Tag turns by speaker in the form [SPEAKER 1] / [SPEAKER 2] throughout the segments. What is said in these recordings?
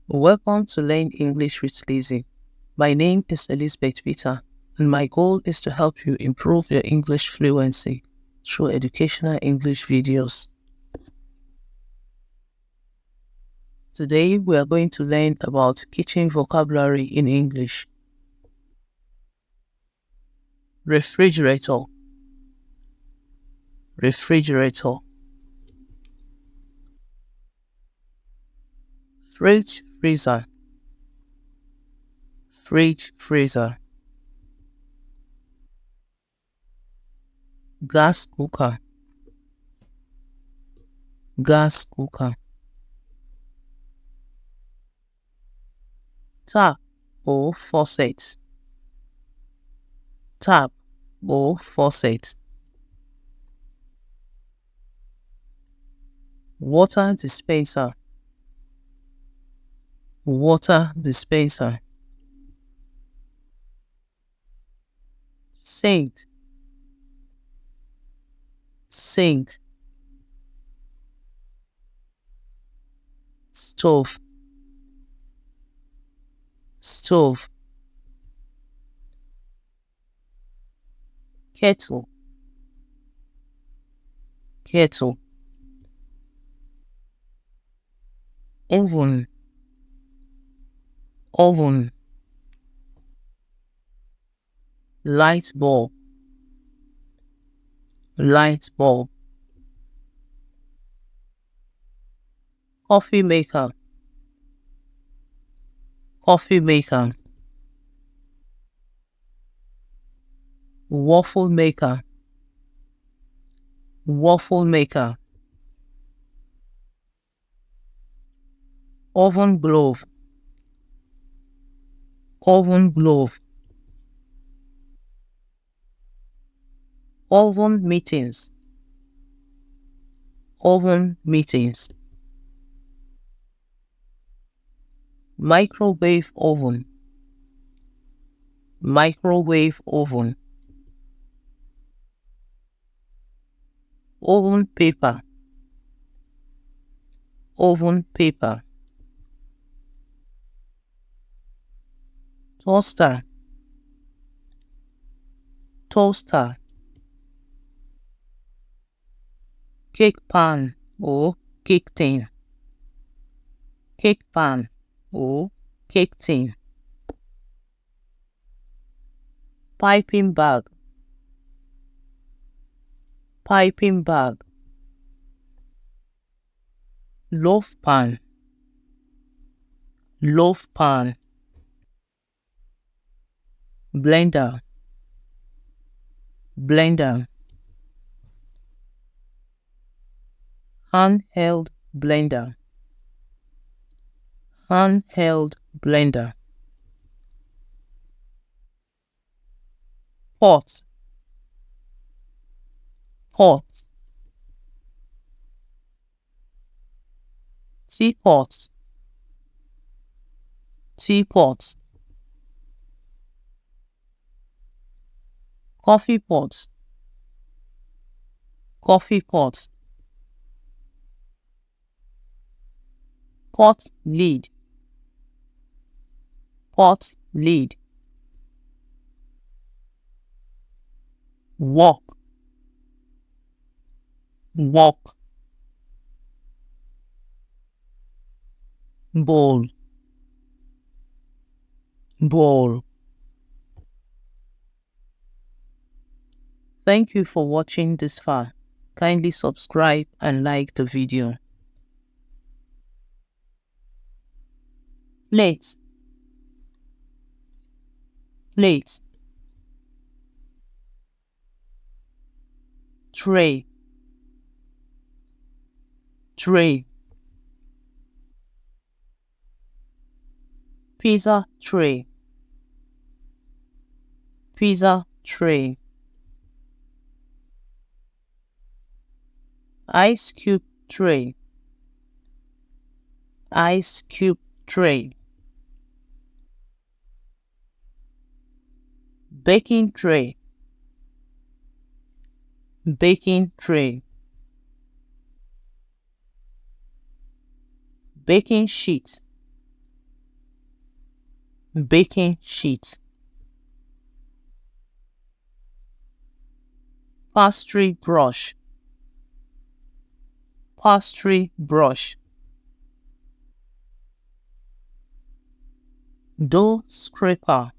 [SPEAKER 1] Welcome to Learn English with Lizzy. My name is Elizabeth Peter, and my goal is to help you improve your English fluency through educational English videos. Today, we are going to learn about kitchen vocabulary in English. Refrigerator, refrigerator. Fridge, freezer, fridge, freezer. Gas cooker, gas cooker. Tap or faucet, tap or faucet. Water dispenser, water dispenser. Sink, sink. Stove, stove. Kettle, kettle. Oven, oven. Light bulb, light bulb. Coffee maker, coffee maker. Waffle maker, waffle maker. Oven glove, oven glove. Oven mittens, oven mittens. Microwave oven, microwave oven. Oven paper, oven paper. Toaster, toaster. Cake pan or cake tin, cake pan or cake tin. Piping bag, piping bag. Loaf pan, loaf pan. Blender, blender. Handheld blender, handheld blender. Pot, pot. Teapot, teapot. Coffee pot, coffee pot. Pot lid, pot lid. Wok, wok. Bowl, bowl. Thank you for watching this far. Kindly subscribe and like the video. Plate, plate. Tray, tray. Pizza tray, pizza tray. Ice cube tray, ice cube tray. Baking tray, baking tray. Baking sheet, baking sheet, pastry brush, pastry brush, dough scraper,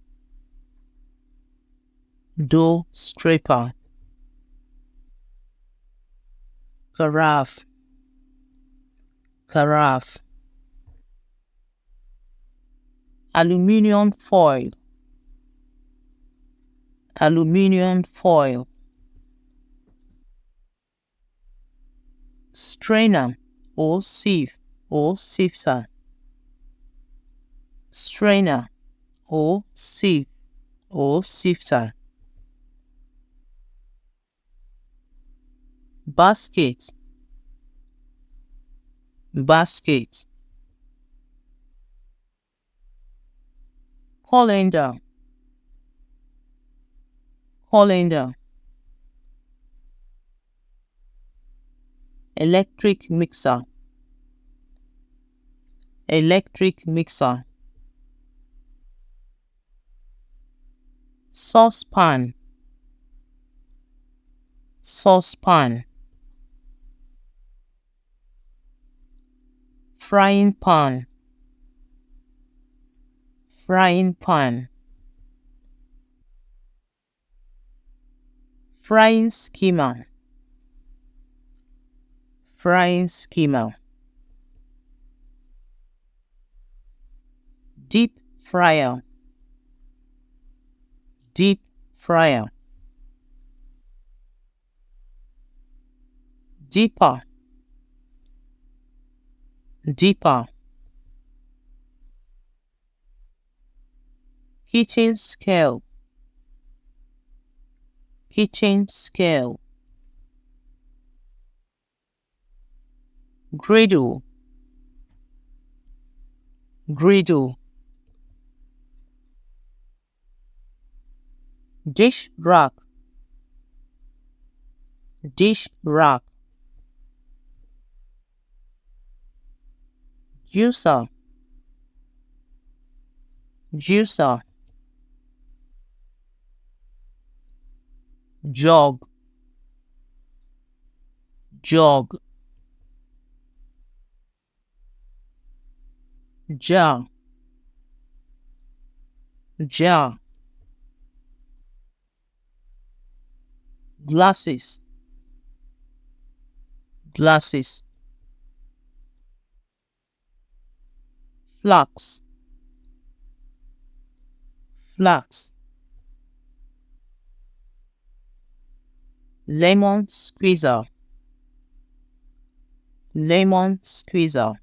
[SPEAKER 1] dough scraper, carafe, carafe, aluminium foil, aluminium foil, strainer or sieve or sifter, strainer or sieve or sifter, basket, basket, colander, colander, electric mixer, electric mixer, saucepan, saucepan, frying pan, frying pan, frying skimmer, frying skimmer, deep fryer, deep fryer, dipper, dipper, kitchen scale, kitchen scale, griddle, griddle, dish rack, dish rack, juicer, juicer, jug, jug, jar, jar, glasses, glasses, flax, flax, lemon squeezer, lemon squeezer,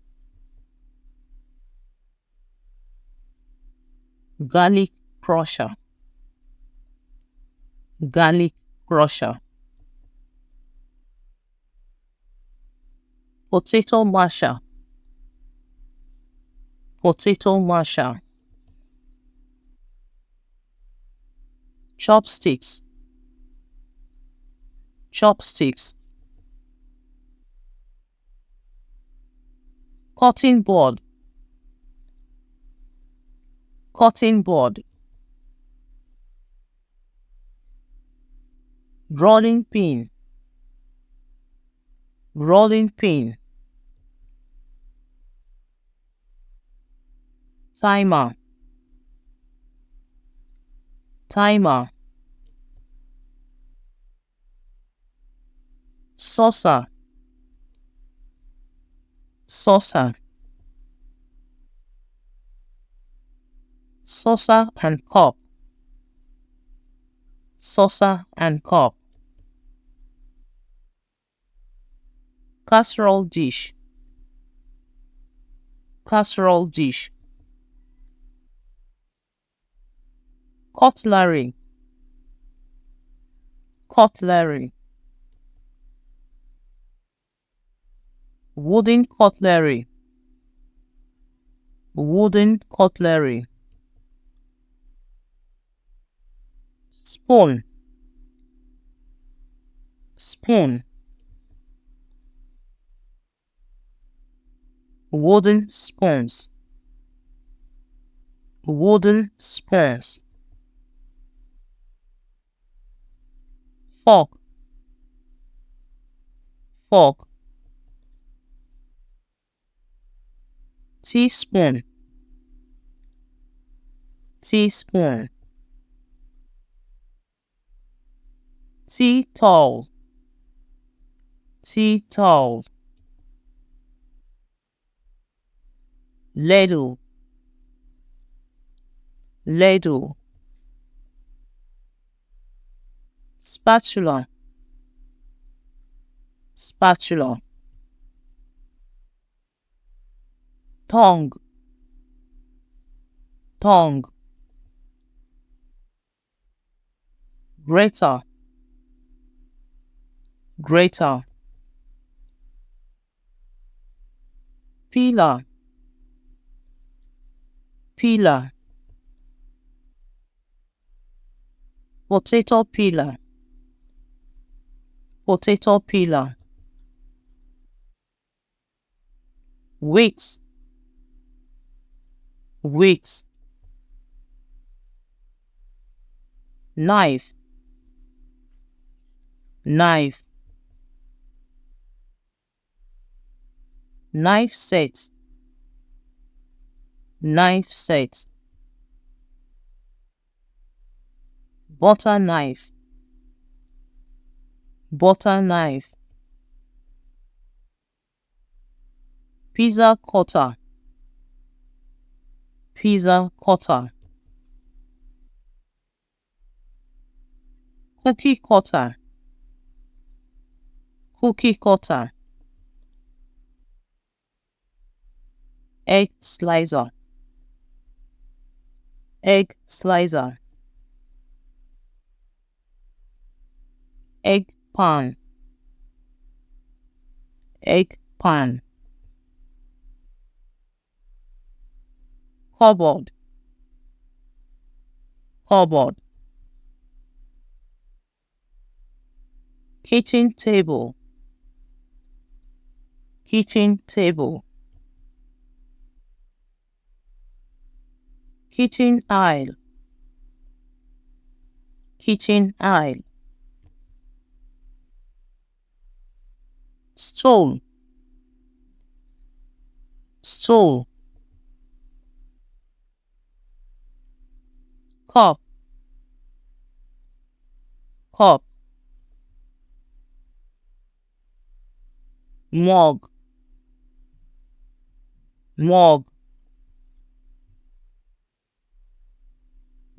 [SPEAKER 1] garlic crusher, garlic crusher, potato masher, potato masher, chopsticks, chopsticks, cutting board, cutting board, rolling pin, rolling pin, timer, timer, saucer, saucer, saucer and cup, saucer and cup, casserole dish, casserole dish, cutlery, cutlery, wooden cutlery, wooden cutlery, spoon, spoon, wooden spoons, wooden spoons. Fork, fork. Teaspoon, teaspoon. Tea towel, tea towel. Ladle, ladle. Spatula, spatula. Tongue, tongue. Grater, grater. Peeler, peeler. Potato peeler, potato peeler. Weights, weights. Knife, knife. Knife set, knife set. Butter knife, butter knife. Pizza cutter, pizza cutter. Cookie cutter, cookie cutter. Egg slicer, egg slicer. Egg pan, egg pan. Cupboard, cupboard. Kitchen table, kitchen table. Kitchen aisle, kitchen aisle. Stool, stool. Cup, cup. Mug, mug.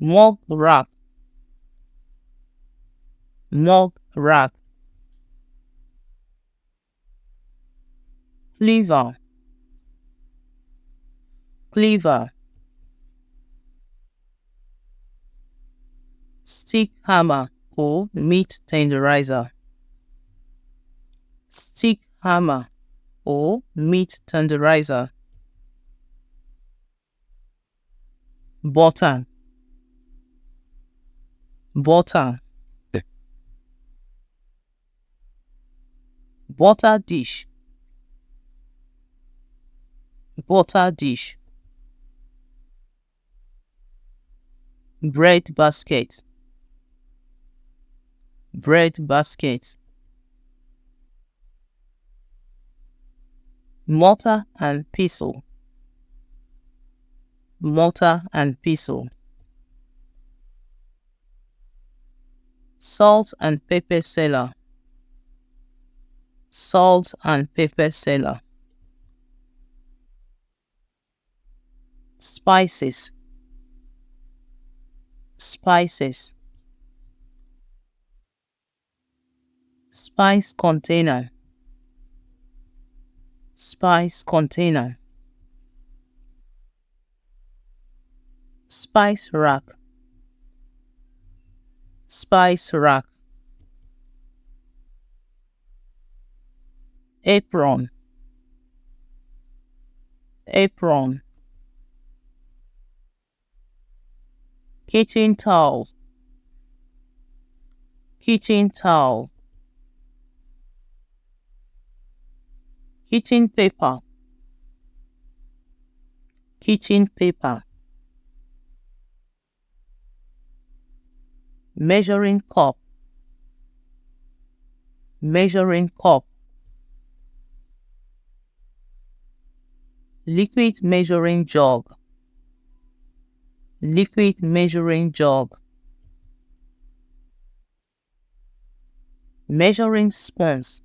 [SPEAKER 1] Mug rack, mug rack. Cleaver, cleaver. Stick hammer or meat tenderizer, stick hammer or meat tenderizer. Button, button. Butter dish, butter dish. Bread basket, bread basket. Mortar and pestle, mortar and pestle. Salt and pepper cellar, salt and pepper cellar. Spices, spices. Spice container, spice container. Spice rack, spice rack. Apron, apron. Kitchen towel, kitchen towel. Kitchen paper, kitchen paper. measuring cup, measuring cup, liquid measuring jug, liquid measuring jug, measuring spoons,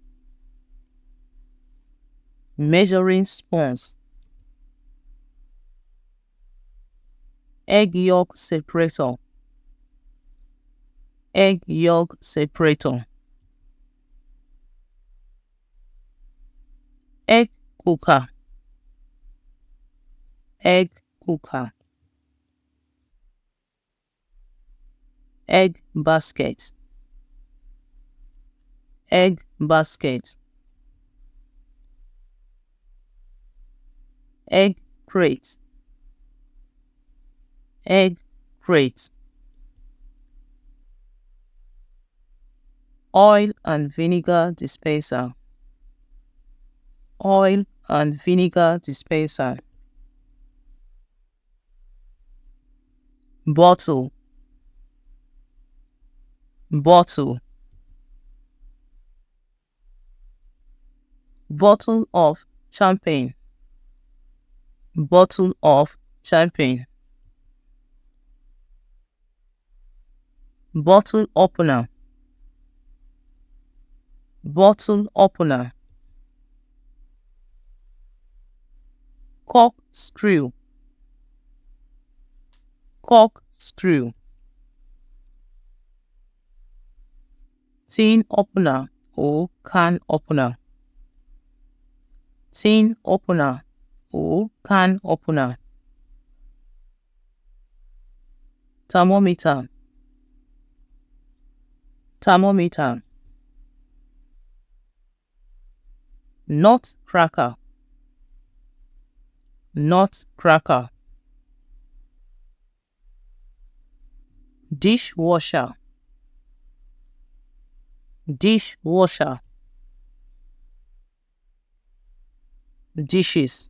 [SPEAKER 1] measuring spoons, egg yolk separator, egg yolk separator, egg cooker, egg cooker, egg basket, egg basket, egg crate, egg crate, oil and vinegar dispenser, oil and vinegar dispenser, bottle, bottle, bottle of champagne, bottle of champagne, bottle opener, bottle opener, cork screw, cork screw, tin opener or can opener, tin opener or can opener, thermometer, thermometer, nut cracker, nut cracker, dishwasher, dishwasher, dishes,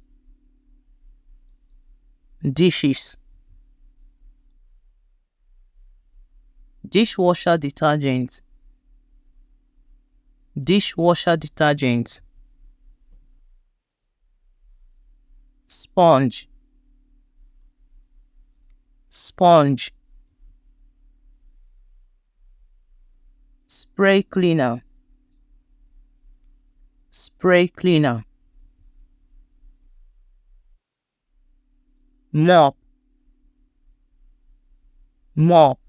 [SPEAKER 1] dishes, dishwasher detergent, dishwasher detergent, sponge, sponge, spray cleaner, spray cleaner, mop, mop,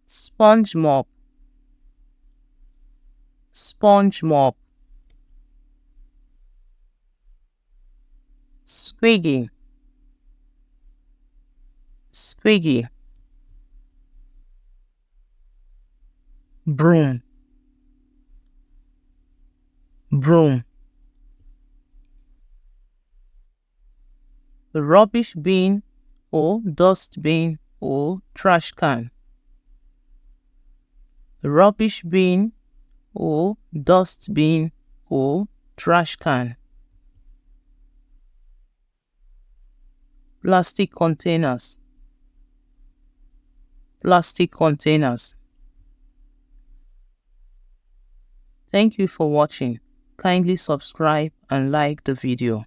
[SPEAKER 1] sponge mop, sponge mop, squiggy, squiggy, broom, broom, rubbish bin or dust bin or trash can, rubbish bin or dust bin or trash can, plastic containers, plastic containers. Thank you for watching. Kindly subscribe and like the video.